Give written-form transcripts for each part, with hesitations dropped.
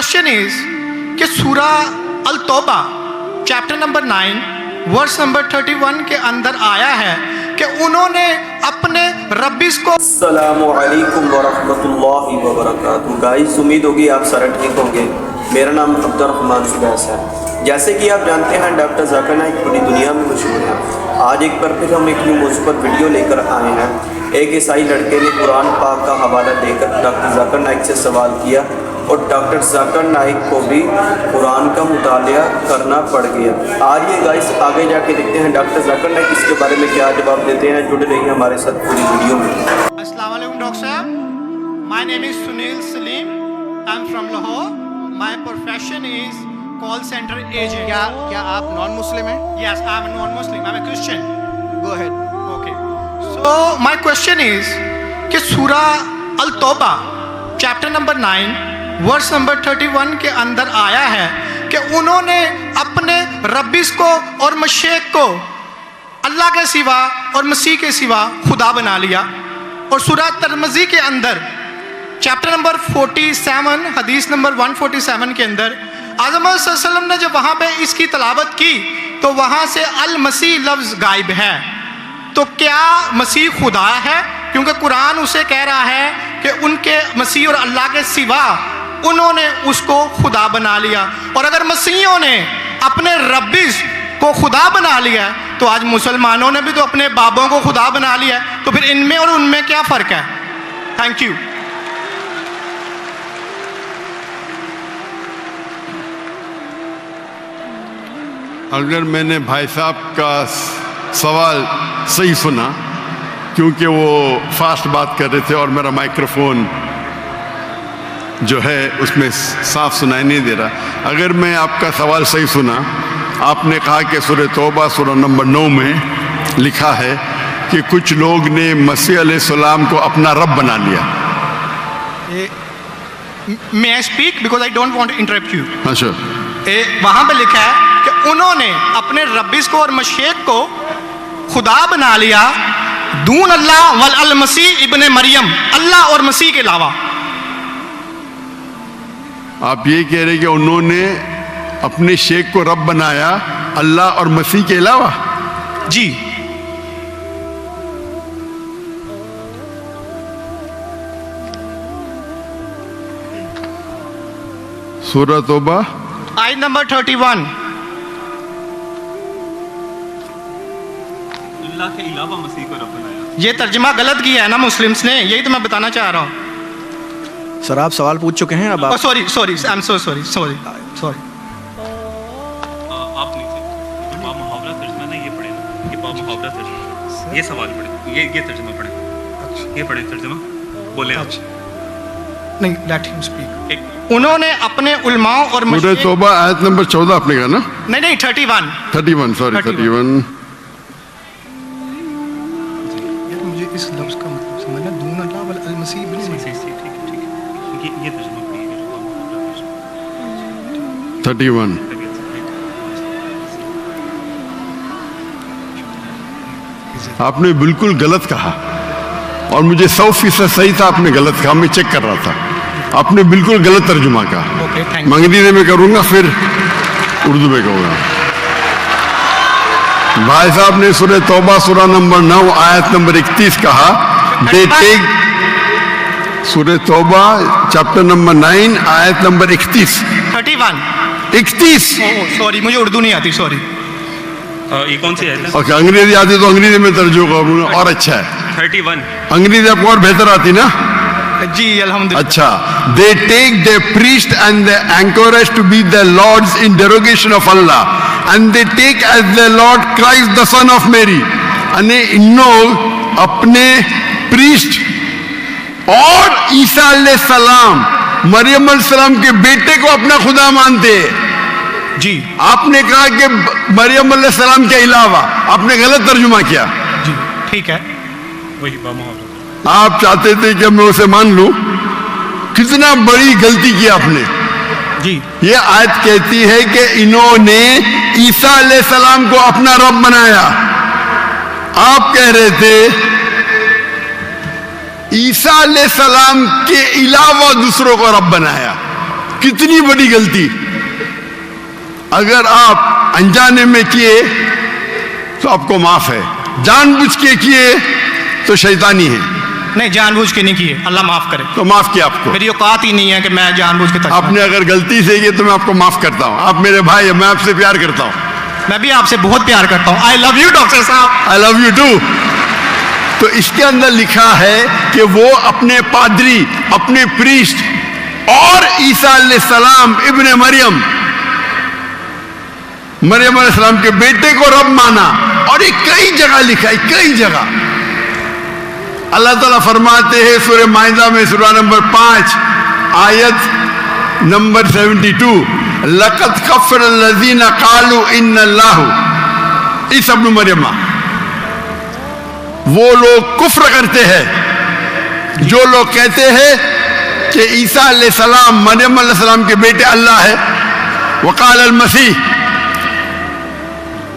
question is کہ سورہ التوبہ چیپٹر نمبر 9 ورس نمبر 31 کے اندر آیا ہے کہ انہوں نے اپنے ربیس کو. السلام علیکم ورحمۃ اللہ وبرکاتہ. گائز امید ہوگی آپ سارے ٹھیک ہوں گے. میرا نام عبد الرحمن سبیس ہے. جیسے کہ آپ جانتے ہیں ڈاکٹر ذاکر نائک پوری دنیا میں مشہور ہیں. آج ایک بار پھر ہم ایک نیو موضوع پر ویڈیو لے کر آئے ہیں. ایک عیسائی لڑکے نے قرآن پاک کا حوالہ دے کر ڈاکٹر ذاکر نائک سے سوال کیا اور ڈاکٹر ذاکر نائک کو بھی قرآن کا مطالعہ کرنا پڑ گیا. آج یہ گائز آگے جا کے دیکھتے ہیں ڈاکٹر ذاکر نائک اس کے بارے میں کیا جواب دیتے ہیں. جڑے رہیے ہمارے ساتھ پوری ویڈیو میں. السلام علیکم doctor sahab. My name is Sunil Saleem. I am from Lahore. My profession is call centre agent. کیا آپ نان مسلم ہیں؟ Yes I am non Muslim. I am a Christian. Go ahead. Okay. So my question is کہ سورہ التوبہ chapter number 9 verse number 31 کے اندر آیا ہے کہ انہوں نے اپنے ربیس کو اور مشیخ کو اللہ کے سوا اور مسیح کے سوا خدا بنا لیا. اور سورہ ترمذی کے اندر چیپٹر نمبر 47 حدیث نمبر 147 کے اندر اعظم صلی اللہ علیہ وسلم نے جب وہاں پہ اس کی تلاوت کی تو وہاں سے المسیح لفظ غائب ہے. تو کیا مسیح خدا ہے؟ کیونکہ قرآن اسے کہہ رہا ہے کہ ان کے مسیح اور اللہ کے سوا انہوں نے اس کو خدا بنا لیا. اور اگر مسیحوں نے اپنے ربیس کو خدا بنا لیا تو آج مسلمانوں نے بھی تو اپنے بابوں کو خدا بنا لیا ہے. تو پھر ان میں اور ان میں کیا فرق ہے؟ Thank you. اگر میں نے بھائی صاحب کا سوال صحیح سنا کیونکہ وہ فاسٹ بات کر رہے تھے اور میرا مائکروفون جو ہے اس میں صاف سنائی نہیں دے رہا. اگر میں آپ کا سوال صحیح سنا, آپ نے کہا کہ سورہ توبہ سورہ نمبر 9 میں لکھا ہے کہ کچھ لوگ نے مسیح علیہ السلام کو اپنا رب بنا لیا. میں speak because I don't want to interrupt you. اچھا, وہاں پہ لکھا ہے کہ انہوں نے اپنے ربیس کو اور مشیخ کو خدا بنا لیا دون اللہ والمسیح ابن مریم, اللہ اور مسیح کے علاوہ. آپ یہ کہہ رہے کہ انہوں نے اپنے شیخ کو رب بنایا اللہ اور مسیح کے علاوہ؟ جی. سورہ توبہ آیت نمبر 31. اللہ کے علاوہ مسیح کو رب بنایا. یہ ترجمہ غلط کیا ہے نا مسلمس نے, یہی تو میں بتانا چاہ رہا ہوں. سر آپ سوال پوچھ چکے ہیں. اب آپ sorry I am so sorry. آپ نیچے جو با محاورہ ترجمہ نا یہ پڑھیں نا, یہ با محاورہ ترجمہ, یہ سوال پڑھیں, یہ ترجمہ پڑھیں, یہ پڑھیں ترجمہ, بولیں آپ. نہیں, لیٹ ہم اسپیک. انہوں نے اپنے علماء اور سورہ توبہ آیت نمبر 14 آپ نے کہا نا؟ نہیں 31 سوری 31. مجھے اس لفظ کا مطلب سمجھنا, دون اللہ والمسیح ابن مریم. ٹھیک ہے, یہ ترجمہ پڑھیں. 31. آپ نے بالکل غلط کہا اور مجھے 100% صحیح تھا. آپ نے غلط کہا, میں چیک کر رہا تھا. آپ نے بالکل غلط ترجمہ کہا. میں انگریزی میں کروں گا پھر اردو میں کہوں گا. بھائی صاحب نے سورہ توبہ سورہ نمبر 9 آیت نمبر 31 کہا. دے ٹیک سورہ توبہ چیپٹر نمبر 9 آیت نمبر 31. سوری مجھے اردو نہیں آتی, سوری. یہ کون سی ہے؟ اوکے, انگریزی آتی تو انگریزی میں ترجمہ کروں گا اور اچھا ہے. 31. انگریزی آپ کو اور بہتر آتی نا؟ جی الحمدللہ. اچھا. They take their priest and their anchorage to be their lords in derogation of Allah, and they take as their Lord Christ the son of Mary. انہوں اپنے پریسٹ اور عیسیٰ علیہ السلام مریم علیہ السلام کے بیٹے کو اپنا خدا مانتے. جی آپ نے کہا کہ مریم علیہ السلام کے علاوہ, آپ نے غلط ترجمہ کیا. جی ٹھیک ہے. وہی با محاورہ. آپ چاہتے تھے کہ میں اسے مان لوں. کتنا بڑی غلطی کی آپ نے. جی یہ آیت کہتی ہے کہ انہوں نے عیسیٰ علیہ السلام کو اپنا رب بنایا. آپ کہہ رہے تھے عیسیٰ علیہ السلام کے علاوہ دوسروں کو رب بنایا. कितनी बड़ी गलती अगर आप अनजाने में किए तो आपको माफ है, जानबूझ के किए तो शैतानी है। नहीं, जानबूझ के नहीं किए, अल्लाह माफ करे। तो माफ किया आपको। मेरी औकात ही नहीं है कि मैं जानबूझ के तर्जुमा। आपने अगर गलती से किए तो मैं आपको माफ करता हूं। आप मेरे भाई हैं, मैं आपसे प्यार करता हूं। मैं भी आपसे बहुत प्यार करता हूँ। आई love you doctor sahab. I love you too. तो इसके अंदर लिखा है कि वो अपने पादरी, अपने प्रीस्ट और ईसा अलैहिस्सलाम इब्ने मरियम अलैहिस्सलाम के बेटे को रब माना। और ये कई जगह लिखा है, कई जगह अल्लाह ताला फरमाते हैं सूरह माइदा में सूरा नंबर 5 आयत नंबर 72, लक़द कफ़र अल्लज़ीना क़ालू इन्नल्लाहु ईसा इब्न मरियम। वो लोग कुफ्र करते हैं जो लोग कहते हैं कि ईसा अलैहिस्सलाम मरियम अलैहिस्सलाम के बेटे अल्लाह है। वक़ाल अल मसीह,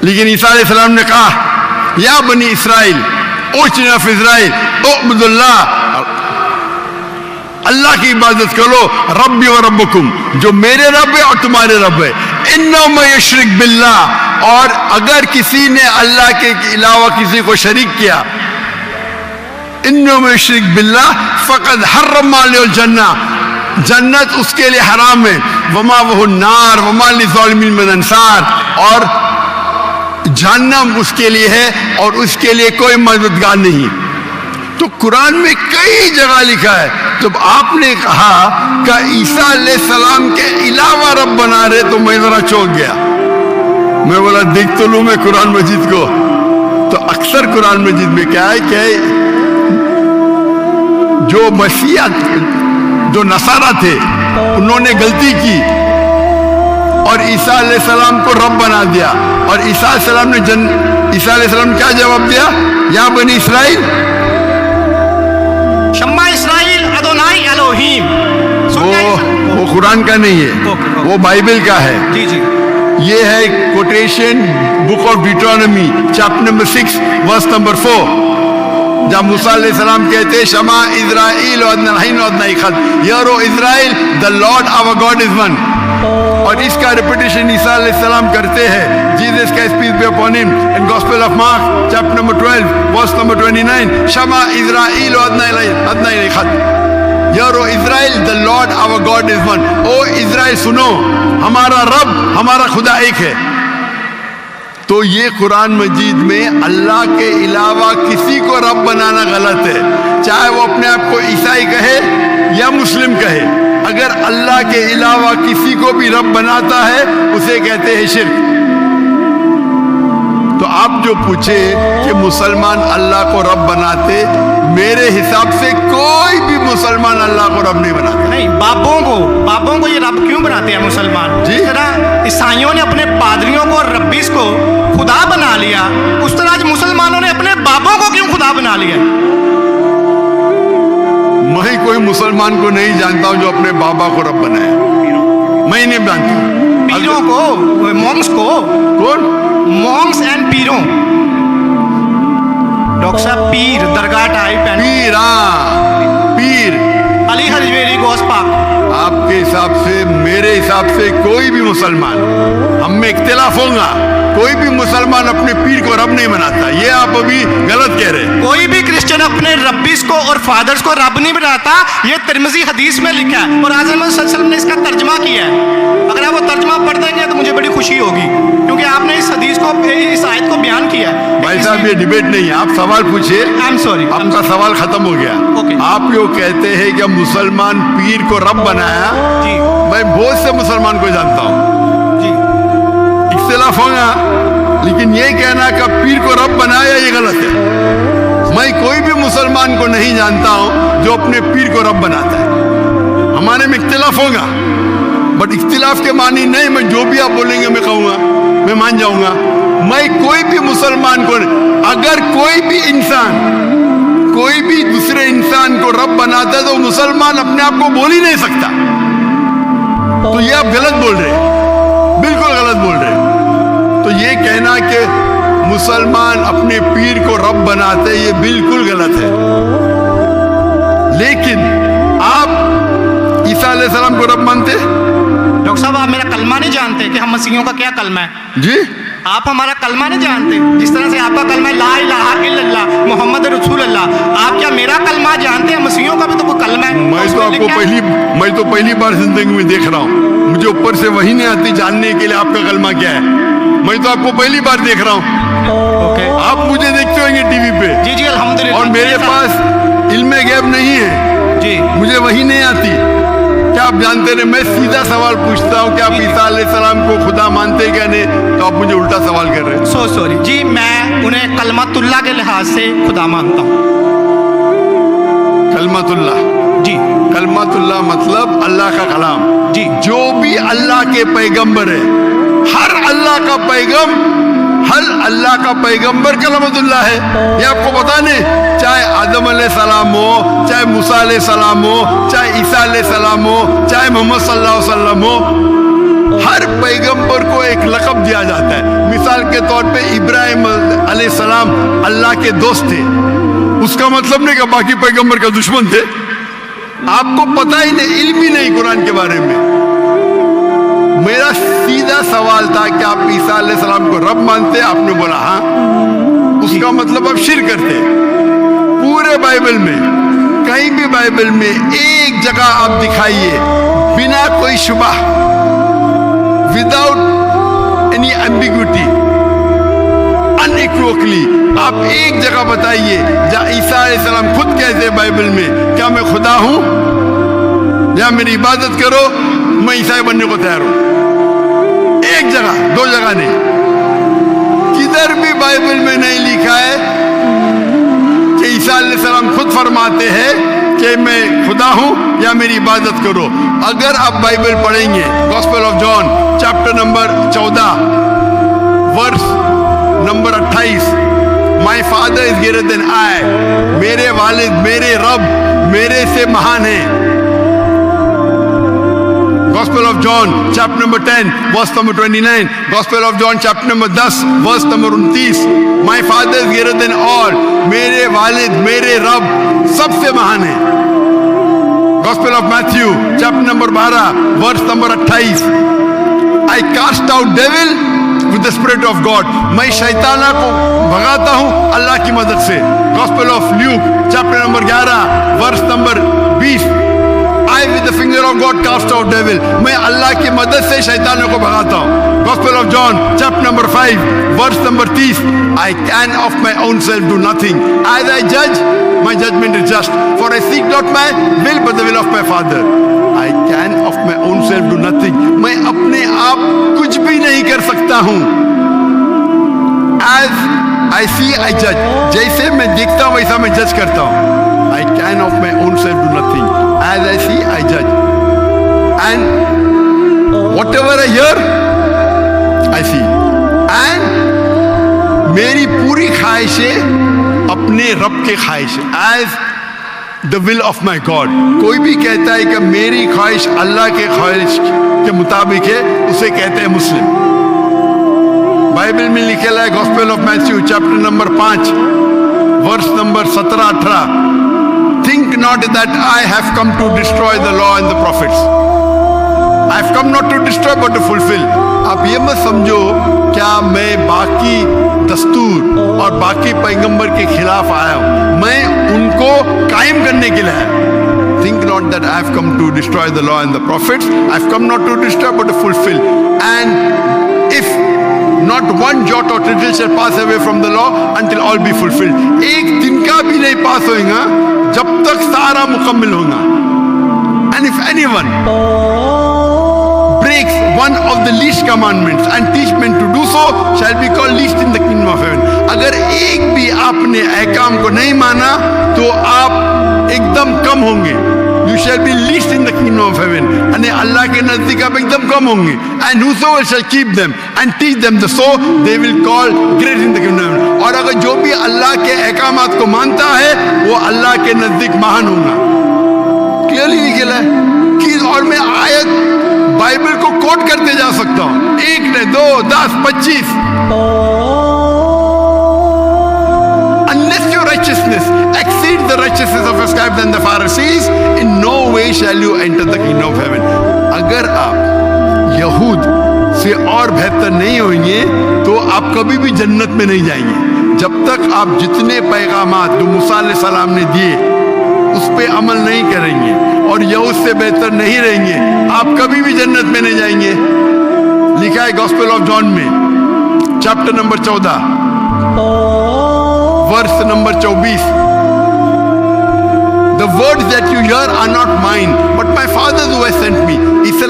लेकिन ईसा अलैहिस्सलाम ने कहा या बनी इसराइल ओचना फी इज़राइल उअबुदुल्लाह, अल्लाह की इबादत करो, रब्बी व रब्बुकुम, जो मेरे रब है और तुम्हारे रब है। इन्नो में यशरिक बिल्लाह, और अगर किसी ने अल्लाह के अलावा किसी को शरीक किया, इन्नो में यशरिक बिल्लाह फ़क़द हर्रम अलैहिल जन्ना, जन्नत उसके लिए हराम है। वमा वहु नार वमा लिज़ालिमीन मिन अंसार, और जहन्नम उसके लिए है और उसके लिए कोई मददगार नहीं। तो कुरान में कई जगह लिखा है। जब आपने कहा कि ईसा अलैहिस्सलाम के अलावा रब बना रहे तो मैं जरा चौंक गया। मैं बोला देख तो लूं मैं कुरान मजीद को। तो अक्सर कुरान मजीद में क्या है कि जो मसीहा जो नसारा थे उन्होंने गलती की और ईसा अलैहिस्सलाम को रब बना दिया। और ईसा अलैहिस्सलाम ने क्या जवाब दिया? या बनी इसराइल शम्मा इसराइल अदोनाई एलोहीम। वो कुरान का नहीं है, वो बाइबल का है। जी जी, ये है quotation book of Deuteronomy chapter number 6 verse number 4, जब मूसा अलैहिस्सलाम कहते हैं शमा इज़राइल यारो Israel the Lord our God is one. और इसका रिपीटेशन ईसा अलैहिस्सलाम करते हैं, जीसस का peace be upon him, in gospel of Mark chapter number 12 verse number 29, शमा इज़राइल यारो Israel the Lord our God is one. ओ इज़राइल सुनो, हमारा रब हमारा खुदा एक है। तो ये कुरान मजीद में अल्लाह के अलावा किसी को रब बनाना गलत है, चाहे वो अपने आप को ईसाई कहे या मुस्लिम कहे। अगर अल्लाह के अलावा किसी को भी रब बनाता है उसे कहते हैं शिर्क। तो आप जो पूछे कि मुसलमान अल्लाह को रब बनाते, मेरे हिसाब से कोई भी मुसलमान अल्लाह को रब नहीं बनाता। नहीं, बाबों को ये रब क्यों बनाते हैं मुसलमान? जी? जिस तरह ईसाइयों ने अपने पादरियों को और रब्बीस को खुदा बना लिया, उस तरह आज मुसलमानों ने अपने बाबों को क्यों खुदा बना लिया? मैं कोई मुसलमान को नहीं जानता हूं जो अपने बाबा को रब बनाए। मैं नहीं जानता। पीरों को, मॉन्क्स को। कौन? Monks and पीरों। डॉक्टर साहब, पीर दरगाह टाइप है। पीर, हाँ पीर। अली हजवेरी गोस पाक। आपके हिसाब से, मेरे हिसाब से कोई भी मुसलमान, हम में इख्तिलाफ होगा, कोई भी मुसलमान अपने पीर को रब नहीं बनाता। ये आप अभी गलत कह रहे हैं। कोई भी क्रिश्चियन अपने रब्बीस को और फादर्स को रब नहीं बनाता। ये तिरमिज़ी हदीस में लिखा है और आज़म सल्लल्लाहु अलैहि वसल्लम ने इसका तर्जमा किया है। अगर आप वो तर्जमा पढ़ देंगे तो मुझे बड़ी खुशी होगी, क्योंकि आपने इस हदीस को, इस आयत को बयान किया है। भाई साहब, ये डिबेट नहीं है, आप सवाल पूछिए। आई एम सॉरी, आपका सवाल खत्म हो गया। Okay. आप जो कहते हैं कि मुसलमान पीर को रब बनाया, जी मैं बहुत से मुसलमान को जानता हूँ, जी, इख्तिलाफ होगा, लेकिन ये कहना कि पीर को रब बनाया ये गलत है। मैं कोई भी मुसलमान को नहीं जानता हूं जो अपने पीर को रब बनाता है। हमारे में इख्तिलाफ होगा, बट इख्तिलाफ के मानी नहीं मैं जो भी आप बोलेंगे मैं कहूँगा, मैं मान जाऊँगा। मैं कोई भी मुसलमान को, अगर कोई भी इंसान कोई भी दूसरे इंसान को रब बनाता है तो मुसलमान अपने आप को बोल ही नहीं सकता। तो ये आप गलत बोल रहे हैं, बिल्कुल गलत बोल रहे हैं। तो ये कहना कि मुसलमान अपने पीर को रब बनाते, ये बिल्कुल गलत है। लेकिन आप ईसा अलैहिस्सलाम को रब मानते? जानते कि हम मसीहियों का क्या कलमा है? जी आप हमारा कलमा नहीं जानते? जिस तरह से आपका कलमा है ला इलाहा इल्लल्लाह मोहम्मद रसूल अल्लाह, आप क्या मेरा कलमा जानते हैं? मसीहियों का भी तो कोई कलमा है। मैं तो पहली बार जिंदगी में देख रहा हूँ, मुझे ऊपर से वही नहीं आती जानने के लिए आपका कलमा क्या है। मैं तो आपको पहली बार देख रहा हूँ। ओके आप मुझे देखते होंगे टीवी पे, जी जी अल्हम्दुलिल्लाह। और मेरे पास इल्म गैब नहीं है जी मुझे वही नहीं आती। क्या आप जानते नहीं? मैं सीधा सवाल पूछता हूँ कि आप ईसा अलैहिस्सलाम को खुदा मानते क्या नहीं, तो आप मुझे उल्टा सवाल कर रहे हैं। सो सॉरी जी, मैं उन्हें कलमतुल्लाह के लिहाज से खुदा मानता हूँ। कलमतुल्लाह, जी कलमतुल्लाह मतलब अल्लाह का कलाम। जी जो भी अल्लाह के पैगंबर है, हर अल्लाह का पैगंबर कलमतुल्लाह है। ये आपको पता नहीं? चाहे आदम अलैहिस्सलाम हो, चाहे मूसा अलैहिस्सलाम हो, चाहे ईसा अलैहिस्सलाम हो, चाहे मोहम्मद सल्लल्लाहु अलैहि वसल्लम हो, हर पैगंबर को एक लक़ब दिया जाता है। मिसाल के तौर पे इब्राहिम अलैहिस्सलाम अल्लाह के दोस्त थे, उसका मतलब नहीं कि बाकी पैगंबर का दुश्मन थे। आपको पता ही नहीं, इल्म ही नहीं कुरान के बारे में। मेरा सीधा सवाल था कि आप ईसा अलैहिस्सलाम को रब मानते? आपने बोला हाँ। उसका मतलब आप शिर्क करते। पूरे बाइबल में, कहीं भी बाइबल में एक जगह आप दिखाइए बिना कोई शुबा, विदाउट एनी एम्बिग्विटी, अनइक्विवोकली, आप एक जगह बताइए जहाँ ईसा अलैहिस्सलाम खुद कहते हैं बाइबल में, क्या मैं खुदा हूं या मेरी इबादत करो, मैं ईसाई बनने को तैयार हूं। एक जगह, दो जगह नहीं, किधर भी बाइबल में नहीं लिखा है कि ईसा अलैहिस्सलाम खुद फरमाते हैं कि मैं खुदा हूं या मेरी इबादत करो। अगर आप बाइबल पढ़ेंगे, Gospel of John chapter number 14 verse number 28, my father is greater than I, मेरे वालिद, मेरे रब मेरे से महान है। Gospel of John chapter number 10 verse number 29, Gospel of John chapter number 10 verse number 29, my father is greater than all, मेरे वालिद मेरे रब सबसे महान है। Gospel of Matthew chapter number 12 verse number 28, I cast out devil with the spirit of God, मैं शैताना को भगाता हूँ अल्लाह की मदद से। Gospel of Luke chapter number 11 verse number 20, I with the finger of God cast out devil, मैं अल्लाह की मदद से शैतानों को भगाता हूँ। Gospel of John chapter number 5 verse number 30, I can of my own self do nothing, as I judge my judgment is just, for I seek not my will but the will of my Father। I can of my own self do nothing, मैं अपने आप कुछ भी नहीं कर सकता हूँ। As I see I judge, जैसे मैं देखता हूँ वैसा मैं जज करता हूँ। I can of my own self do nothing, as I see I judge, and whatever I hear I see, and मेरी पूरी ख्वाहिशें अपने रब के ख्वाहिश, as the will of my God। कोई भी कहता है कि मेरी ख्वाहिश अल्लाह के ख्वाहिश के मुताबिक है, उसे कहते हैं मुस्लिम। बाइबल में लिखा है Gospel of Matthew chapter number 5 verse number 17-18, think not that I have come to destroy the law and the prophets, I have come not to destroy but to fulfill। आप ये मत समझो क्या मैं बाकी दस्तूर और बाकी पैगंबर के खिलाफ आया हूँ, मैं उनको कायम करने के लिए आया। Think not that I have come to destroy the law and the prophets, I have come not to destroy but to fulfill, and if not one jot or tittle shall pass away from the law until all be fulfilled। एक दिन का भी नहीं पास होगा जब तक सारा मुकम्मल होगा। And if anyone breaks one of the least commandments and teach men to do so shall be called least in the kingdom of heaven। अगर एक भी आपने अहकाम को नहीं माना तो आप एकदम कम होंगे। You shall be least in the kingdom of heaven, यानी अल्लाह के नजदीक आप एकदम कम होंगे। And whosoever shall keep them and teach them the so they will call great in the kingdom of heaven। और अगर जो भी अल्लाह के अहकामात को मानता है वो अल्लाह के नजदीक महान होगा। क्लियरली लिखा है कि, और मैं आयत बाइबल को कोट करते जा सकता हूँ, 1 नहीं 2 10 25, unless your righteousness exceeds the righteousness of your scribes and the Pharisees, in no way shall you enter the kingdom of heaven। अगर आप यहूद उससे और बेहतर नहीं होंगे तो आप कभी भी जन्नत में नहीं जाएंगे। जब तक आप जितने पैगामात जो मूसा अलैहिस्सलाम ने दिए उस पे अमल नहीं करेंगे और या उससे बेहतर नहीं रहेंगे, आप कभी भी जन्नत में नहीं जाएंगे। लिखा है गॉस्पेल ऑफ जॉन में chapter number 14 verse number 24, The words that you hear are not mine, but my Father who has sent me. ईसा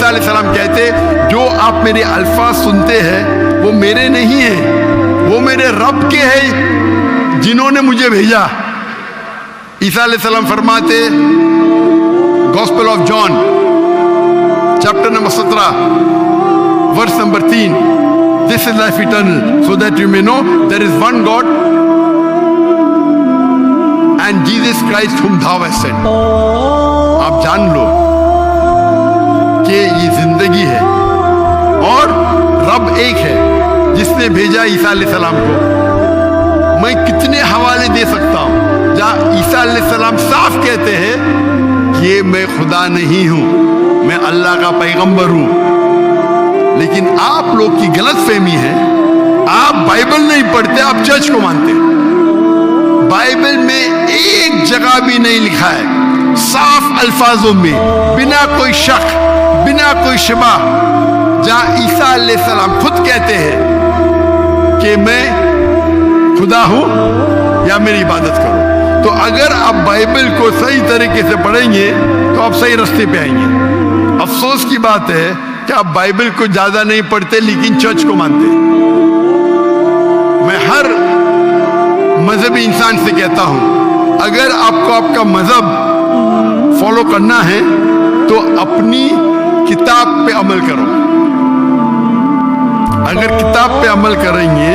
अलैहिस्सलाम कहते, जो आप मेरे अल्फाज सुनते हैं वो मेरे नहीं हैं, वो मेरे रब के हैं जिन्होंने मुझे भेजा। ईसा अलैहिस्सलाम फरमाते Gospel of John chapter number 17 verse number 3, This is life eternal, so that you may know there is one God and Jesus Christ whom thou hast sent. आप जान लो कि ये जिंदगी है और रब एक है जिसने भेजा ईसा अलैहिस्सलाम को। मैं कितने हवाले दे सकता हूँ जहाँ ईसा अलैहिस्सलाम साफ कहते हैं कि मैं खुदा नहीं हूँ, मैं अल्लाह का पैगंबर हूँ। लेकिन आप लोग की गलत फहमी है, आप बाइबल नहीं पढ़ते, आप चर्च को मानते हैं। बाइबल में एक जगह भी नहीं लिखा है साफ अल्फाजों में, बिना कोई शक, बिना कोई शिबा, जहां ईसा अलैहिस्सलाम खुद कहते हैं कि मैं खुदा हूं या मेरी इबादत करो। तो अगर आप बाइबल को सही तरीके से पढ़ेंगे तो आप सही रास्ते पे आएंगे। अफसोस की बात है कि आप बाइबल को ज्यादा नहीं पढ़ते लेकिन चर्च को मानते। मैं हर मजहबी इंसान से कहता हूं, अगर आपको आपका मजहब फॉलो करना है तो अपनी किताब पे अमल करो। अगर किताब पे अमल करेंगे,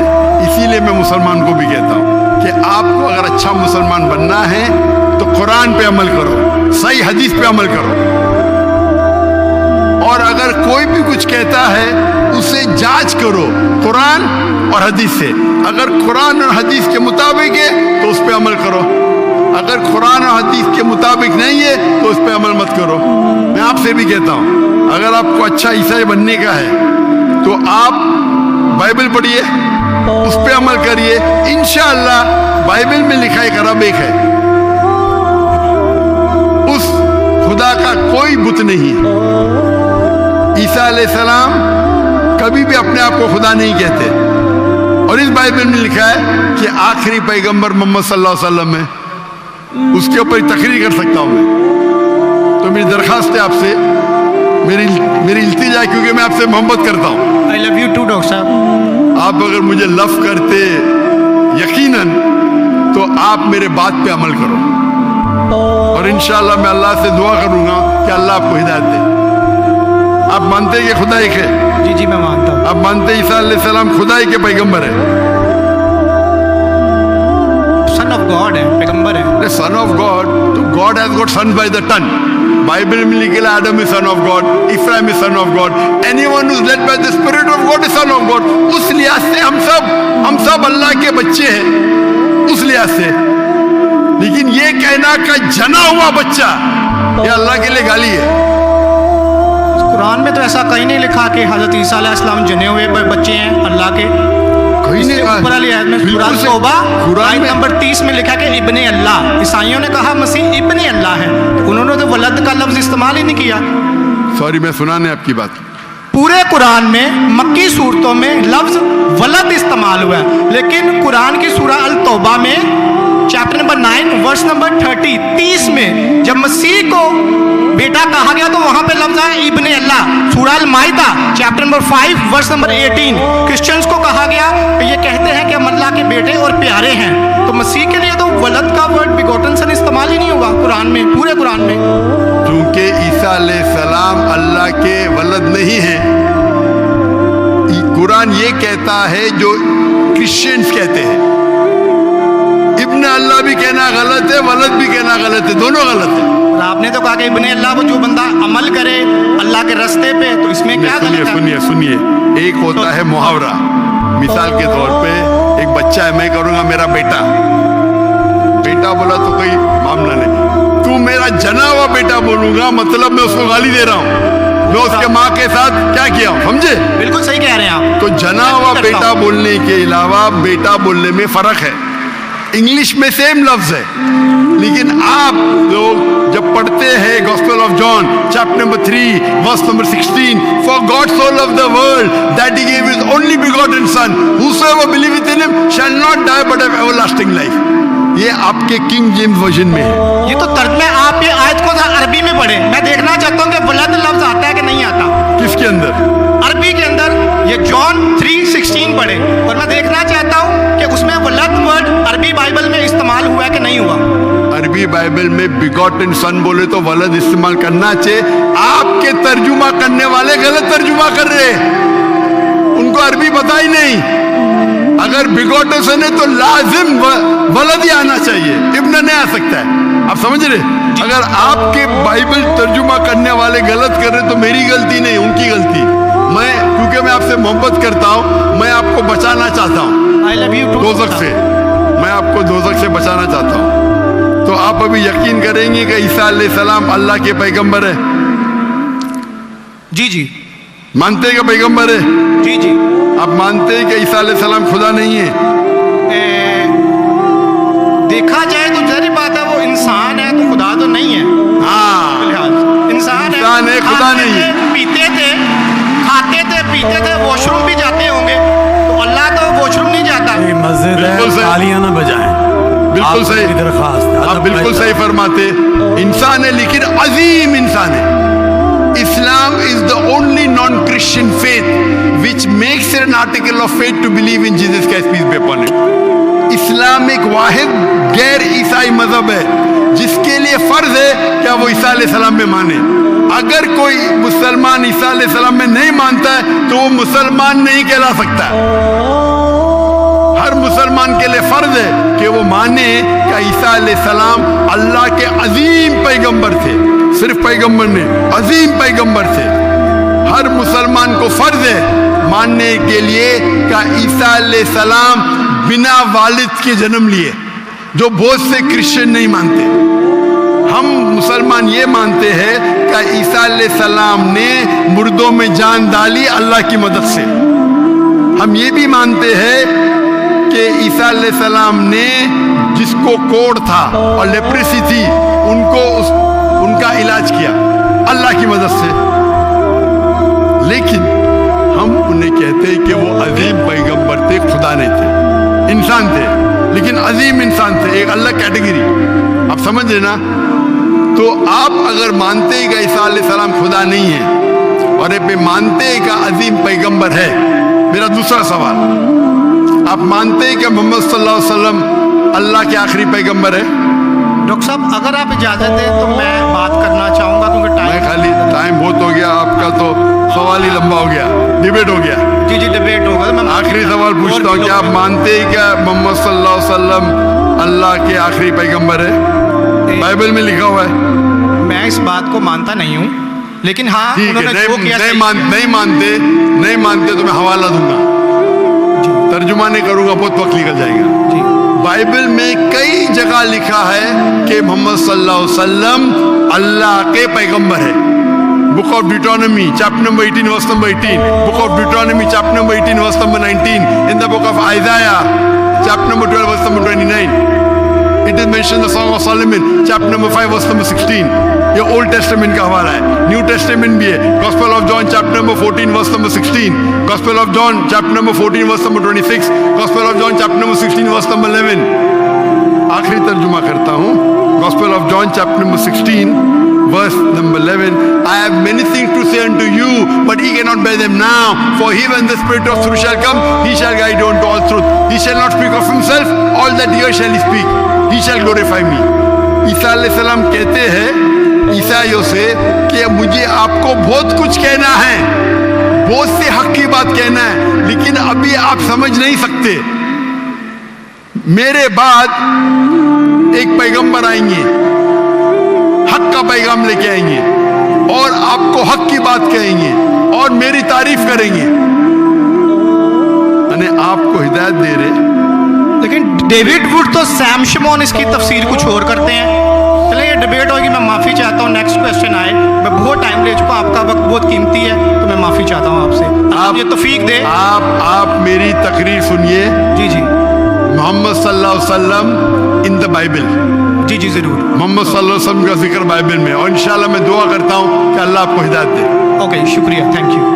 इसीलिए मैं मुसलमान को भी कहता हूं कि आपको अगर अच्छा मुसलमान बनना है तो कुरान पे अमल करो, सही हदीस पे अमल करो। और अगर कोई भी कुछ कहता है उसे जांच करो कुरान और हदीस से। अगर कुरान और हदीस के मुताबिक है तो उस पर अमल करो, अगर कुरान और हदीस के मुताबिक नहीं है तो उस पर अमल मत करो। मैं आपसे भी कहता हूं, अगर आपको अच्छा ईसाई बनने का है तो आप बाइबल पढ़िए, उस पर अमल करिए। इंशाअल्लाह बाइबल में लिखा है कि रब एक है, उस खुदा का कोई बुत नहीं है। ईसा अलैहिस्सलाम कभी भी अपने आप को खुदा नहीं कहते और इस बाइबल में लिखा है कि आखिरी पैगंबर मोहम्मद सल्लल्लाहु अलैहि वसल्लम है। उसके ऊपर तकरीर कर सकता हूं मैं। तो मेरी दरखास्त है आपसे, मेरी इल्तिजा है, क्योंकि मैं आपसे मोहब्बत करता हूं। I love you too doctor sahab. आप अगर मुझे लव करते यकीनन तो आप मेरे बात पे अमल करो और इंशाअल्लाह मैं अल्लाह से दुआ करूंगा कि अल्लाह आपको हिदायत दे। आप मानते हैं कि खुदा एक है? जी जी मैं मानता हूँ। आप मानते हैं ईसा अलैहिस्सलाम खुदाई के पैगंबर है? सन ऑफ गॉड है, पैगंबर है। सन ऑफ गॉड, तो God has got sons by the ton. Bible में लिखा है आदम is son of God, Ephraim is son of God, anyone who is led by the spirit of God is son of God. उस लिहाज से हम सब अल्लाह के बच्चे हैं, उस लिहाज से। लेकिन ये कहना का जना हुआ बच्चा ये अल्लाह के लिए गाली है। कुरान में तो ऐसा कहीं नहीं लिखा कि हजरत ईसा अलैहिस्सलाम जने हुए बच्चे हैं अल्लाह के। कहीं नहीं कहा। ऊपर वाली आयत में सूरह तौबा आयत नंबर 30 में लिखा कि इब्ने अल्लाह। ईसाइयों ने कहा मसीह इब्ने अल्लाह है, उन्होंने तो वलद का लफ्ज इस्तेमाल ही नहीं किया। सॉरी, मैं सुनाने आपकी बात। पूरे कुरान में मक्की सूरतों में लफ्ज वलद इस्तेमाल हुआ है, लेकिन कुरान की सूरह अल तौबा में चैप्टर नंबर 9 वर्स नंबर 30 में जब मसीह को बेटा कहा गया तो वहां पे लफ्ज है इब्ने अल्लाह। सूरह अल माइदा chapter number 5 verse number 18 Christians को कहा गया कि ये कहते हैं कि हम अल्लाह के बेटे और प्यारे हैं। तो मसीह के लिए तो वलद का वर्ड बिगोटन सन इस्तेमाल ही नहीं हुआ कुरान में, पूरे कुरान में। क्योंकि ईसा अलैहिस्सलाम अल्लाह के वलद नहीं है। कुरान ये कहता है जो क्रिश्चियंस कहते हैं। इब्ने अल्लाह भी कहना गलत है, वलद भी कहना गलत है, दोनों गलत है। और आपने तो कहा कि इब्ने अल्लाह को जो बंदा अमल करे अल्लाह के रास्ते पे, तो इसमें क्या गलत है? सुनिए, एक होता है मुहावरा। मिसाल के तौर पे एक बच्चा है, मैं करूंगा मेरा बेटा बोला तो कोई मामला नहीं। तू मेरा जना हुआ बेटा बोलूंगा मतलब मैं उसको गाली दे रहा हूं, मैं उसके माँ के साथ क्या किया हूँ, समझे? बिल्कुल सही कह रहे हैं आप। तो जना मैं हुआ भी करता बेटा हूँ। बोलने के अलावा बेटा बोलने में फर्क है। इंग्लिश में सेम लफ्ज है, लेकिन आप लोग जब पढ़ते हैं gospel of John chapter number 3 verse number 16, for God so loved the world that he gave his only begotten son whosoever believeth in him shall not die but have everlasting life। ये आपके king James version में है। ये तो तर्जमे आप ये आयत को अरबी में पढ़े। मैं देखना चाहता हूँ कि वलद लफ्ज आता है कि नहीं आता किसके अंदर? अरबी के अंदर। ये जॉन 3:16 पढ़े और मैं देखना चाहता हूँ कि उसमें वलद वर्ड अरबी बाइबल में इस्तेमाल हुआ है कि नहीं हुआ। अरबी बाइबल में बिगॉटन सन बोले तो वलद इस्तेमाल करना चाहिए। आपके तर्जुमा करने वाले गलत तर्जुमा कर रहे हैं, उनको अरबी पता ही नहीं। अगर बिगॉटन सन है तो लाजिम वलद ही आना चाहिए, इब्न नहीं आ सकता है। आप समझ रहे? अगर आपके बाइबल तर्जुमा करने वाले गलत कर रहे तो मेरी गलती नहीं, उनकी गलती। मैं क्योंकि मैं आपसे मोहब्बत करता हूँ, मैं आपको बचाना चाहता हूँ आई लव यू दोजख से, मैं आपको दोजख से बचाना चाहता हूँ। तो आप अभी यकीन करेंगे कि ईसा अलैहिस्सलाम अल्लाह के पैगंबर है? जी जी मानते हैं कि पैगंबर है? जी जी। आप मानते हैं कि ईसा अलैहिस्सलाम खुदा नहीं है? देखा जाए तो जहरी बात है, वो इंसान है तो खुदा तो नहीं है। हाँ, इंसान है, खुदा खाते नहीं है। थे, पीते थे, खाते थे, पीते थे, वॉशरूम भी जाते होंगे, तो अल्लाह तो वॉशरूम नहीं जाता। मस्जिद बिल्कुल है, सही। तालियां ना बजाएं। बिल्कुल सही, आपकी दरख्वास्त आप बिल्कुल सही फरमाते। इंसान है लेकिन अजीम इंसान है। Islam is the only non-Christian faith which makes it an article of faith to believe in Jesus Christ, peace be upon him. इस्लाम एक वाहिद गैर ईसाई मजहब है जिसके लिए फर्ज है क्या वो ईसा अलैहिस्सलाम में माने। अगर कोई मुसलमान ईसा अलैहिस्सलाम में नहीं मानता है तो वो मुसलमान नहीं कहला सकता। हर मुसलमान के लिए फर्ज है कि वो माने कि ईसा अलैहिस्सलाम अल्लाह के अजीम पैगंबर थे। सिर्फ पैगंबर नहीं, अजीम पैगंबर थे। हर मुसलमान को फर्ज है मानने के लिए कि ईसा अलैहिस्सलाम बिना वालिद के जन्म लिए, जो बहुत से क्रिश्चियन नहीं मानते। हम मुसलमान ये मानते हैं कि ईसा अलैहिस्सलाम ने मुर्दों में जान डाली अल्लाह की मदद से। हम ये भी मानते हैं कि ईसा अलैहिस्सलाम ने जिसको कोढ़ था और लेप्रेसी थी उनका इलाज किया अल्लाह की मदद से। लेकिन हम उन्हें कहते हैं कि वो अजीम पैगंबर थे, खुदा नहीं थे, इंसान थे, लेकिन अजीम इंसान थे, एक अलग कैटेगरी। आप समझ रहे ना? तो आप अगर मानते हैं कि ईसा अलैहिस्सलाम खुदा नहीं है और ये मानते हैं कि अजीम पैगंबर है, मेरा दूसरा सवाल, आप मानते हैं कि मोहम्मद सल्लल्लाहु अलैहि वसल्लम अल्लाह के आखिरी पैगंबर है? डॉक्टर साहब अगर आप इजाजत दें तो मैं बात करना चाहूंगा क्योंकि मैं खाली टाइम बहुत हो गया, आपका तो सवाल ही लंबा हो गया, डिबेट हो गया। जी जी डिबेट होगा। मैं आखिरी सवाल पूछता हूँ, क्या आप मानते हैं क्या मोहम्मद सल्लल्लाहु अलैहि वसल्लम अल्लाह के आखिरी पैगंबर है? बाइबल में लिखा हुआ है। मैं इस बात को मानता नहीं हूँ, लेकिन हाँ ठीक है, उन्होंने जो किया नहीं मानते तो मैं हवाला दूंगा, तर्जुमा नहीं करूंगा, बहुत वक्त निकल जाएगा। बाइबल में कई जगह लिखा है कि मोहम्मद सल्लल्लाहु अलैहि वसल्लम अल्लाह के पैगंबर है। Book of Deuteronomy chapter number 18 verse number 18, book of Deuteronomy chapter number 18 verse number 19, in the book of Isaiah chapter number 12 verse number 29, it is mention the song of Solomon chapter number 5 verse number 16। ये old testament का हवाला है, new Testament भी है। Gospel of John chapter number 14 verse number 16, Gospel of John chapter number 14 verse number 26, Gospel of John chapter number 16 verse number 11। आखिरी तर्जुमा करता हूँ, Gospel of John chapter number 16 verse number 11, I have many things to say unto you, but ye cannot bear them now. For he, when the Spirit of truth shall come, he shall guide you unto all truth. He shall not speak of himself, all that he shall speak. He shall glorify me. ईसा अलैहिस्सलाम कहते हैं ईसाइयों से कि मुझे आपको बहुत कुछ कहना है, बहुत से हक की बात कहना है, लेकिन अभी आप समझ नहीं सकते। मेरे बाद एक पैगंबर आएंगे, हक का पैगाम लेके आएंगे और आपको हक की बात कहेंगे और मेरी तारीफ करेंगे। मैंने आपको हिदायत दे रहे, लेकिन डेविड वुड तो सैम शमोन इसकी तफसीर कुछ और करते हैं। चलें ये डिबेट होगी, मैं माफ़ी चाहता हूँ। नेक्स्ट क्वेश्चन आए, मैं बहुत टाइम ले चुका, आपका वक्त बहुत कीमती है, तो मैं माफ़ी चाहता हूँ आपसे। आप ये तौफीक दे। आप मेरी तकरीर सुनिए। जी जी मोहम्मद सल्लल्लाहु अलैहि वसल्लम इन द बाइबल, जी जी ज़रूर। मोहम्मद सल्लल्लाहु अलैहि वसल्लम का जिक्र बाइबल में, और इंशाल्लाह मैं दुआ करता हूँ कि अल्लाह आपको हिदायत दे। ओके, शुक्रिया, थैंक यू।